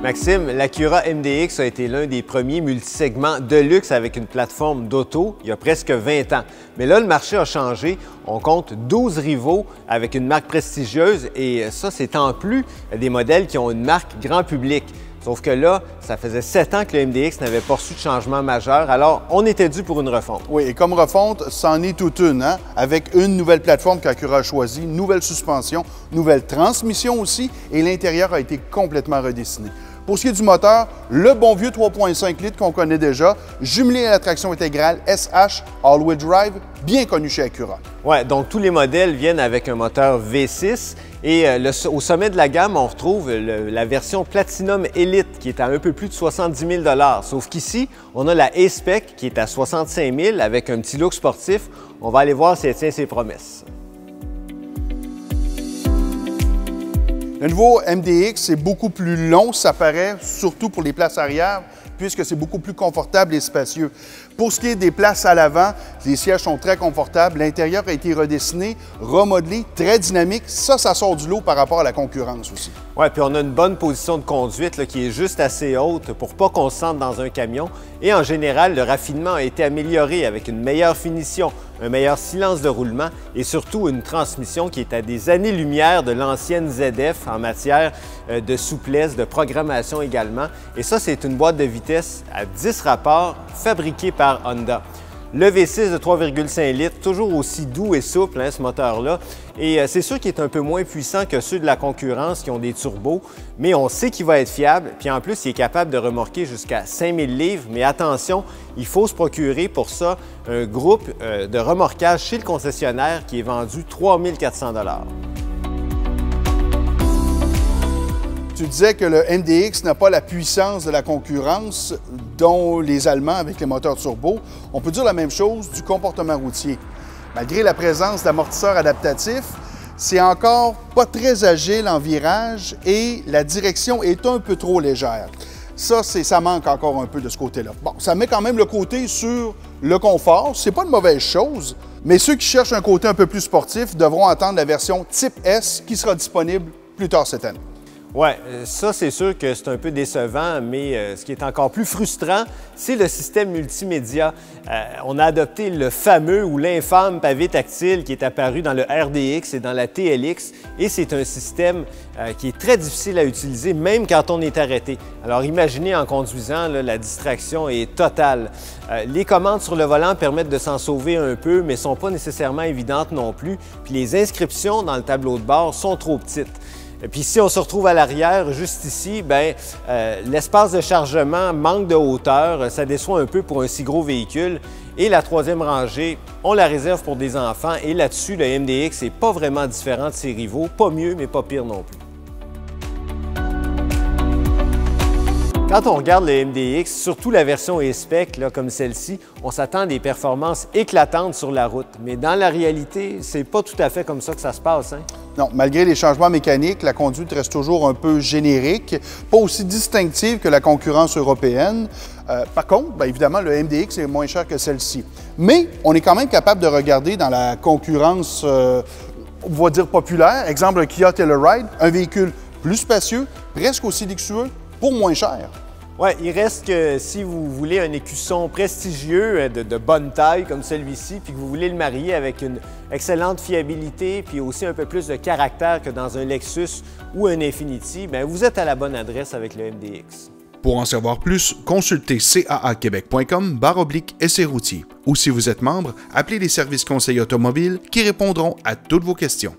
Maxime, l'Acura MDX a été l'un des premiers multisegments de luxe avec une plateforme d'auto il y a presque 20 ans. Mais là, le marché a changé. On compte 12 rivaux avec une marque prestigieuse et ça, c'est en plus des modèles qui ont une marque grand public. Sauf que là, ça faisait 7 ans que le MDX n'avait pas reçu de changement majeur, alors on était dû pour une refonte. Oui, et comme refonte, c'en est toute une, hein? Avec une nouvelle plateforme qu'Acura a choisie, nouvelle suspension, nouvelle transmission aussi, et l'intérieur a été complètement redessiné. Pour ce qui est du moteur, le bon vieux 3.5 litres qu'on connaît déjà, jumelé à la traction intégrale SH All-Wheel Drive, bien connu chez Acura. Oui, donc tous les modèles viennent avec un moteur V6 et au sommet de la gamme, on retrouve la version Platinum Elite qui est à un peu plus de 70 000 $. Sauf qu'ici, on a la A-Spec qui est à 65 000 avec un petit look sportif. On va aller voir si elle tient ses promesses. Le nouveau MDX est beaucoup plus long, ça paraît, surtout pour les places arrière, puisque c'est beaucoup plus confortable et spacieux. Pour ce qui est des places à l'avant, les sièges sont très confortables. L'intérieur a été redessiné, remodelé, très dynamique. Ça sort du lot par rapport à la concurrence aussi. Oui, puis on a une bonne position de conduite là, qui est juste assez haute pour pas qu'on se sente dans un camion. Et en général, le raffinement a été amélioré avec une meilleure finition, un meilleur silence de roulement et surtout une transmission qui est à des années-lumière de l'ancienne ZF en matière de souplesse, de programmation également. Et ça, c'est une boîte de vitesse à 10 rapports fabriquée par Honda. Le V6 de 3,5 litres, toujours aussi doux et souple, hein, ce moteur-là. Et c'est sûr qu'il est un peu moins puissant que ceux de la concurrence qui ont des turbos, mais on sait qu'il va être fiable. Puis en plus, il est capable de remorquer jusqu'à 5000 livres. Mais attention, il faut se procurer pour ça un groupe de remorquage chez le concessionnaire qui est vendu 3 400 $. Tu disais que le MDX n'a pas la puissance de la concurrence, dont les Allemands avec les moteurs turbo. On peut dire la même chose du comportement routier. Malgré la présence d'amortisseurs adaptatifs, c'est encore pas très agile en virage et la direction est un peu trop légère. Ça manque encore un peu de ce côté-là. Bon, ça met quand même le côté sur le confort, c'est pas une mauvaise chose, mais ceux qui cherchent un côté un peu plus sportif devront attendre la version Type S qui sera disponible plus tard cette année. Oui, ça c'est sûr que c'est un peu décevant, mais ce qui est encore plus frustrant, c'est le système multimédia. On a adopté le fameux ou l'infâme pavé tactile qui est apparu dans le RDX et dans la TLX et c'est un système qui est très difficile à utiliser même quand on est arrêté. Alors imaginez en conduisant, là, la distraction est totale. Les commandes sur le volant permettent de s'en sauver un peu, mais ne sont pas nécessairement évidentes non plus. Puis les inscriptions dans le tableau de bord sont trop petites. Et puis si on se retrouve à l'arrière, juste ici, l'espace de chargement manque de hauteur, ça déçoit un peu pour un si gros véhicule. Et la troisième rangée, on la réserve pour des enfants et là-dessus, le MDX n'est pas vraiment différent de ses rivaux, pas mieux mais pas pire non plus. Quand on regarde le MDX, surtout la version E-Spec, comme celle-ci, on s'attend à des performances éclatantes sur la route. Mais dans la réalité, c'est pas tout à fait comme ça que ça se passe. Hein? Non, malgré les changements mécaniques, la conduite reste toujours un peu générique, pas aussi distinctive que la concurrence européenne. Par contre, évidemment, le MDX est moins cher que celle-ci. Mais on est quand même capable de regarder dans la concurrence, on va dire populaire, exemple un Kia Telluride, un véhicule plus spacieux, presque aussi luxueux, pour moins cher. Oui, il reste que si vous voulez un écusson prestigieux de bonne taille comme celui-ci, puis que vous voulez le marier avec une excellente fiabilité, puis aussi un peu plus de caractère que dans un Lexus ou un Infiniti, vous êtes à la bonne adresse avec le MDX. Pour en savoir plus, consultez caaquebec.com/essai routier. Ou si vous êtes membre, appelez les services conseils automobiles qui répondront à toutes vos questions.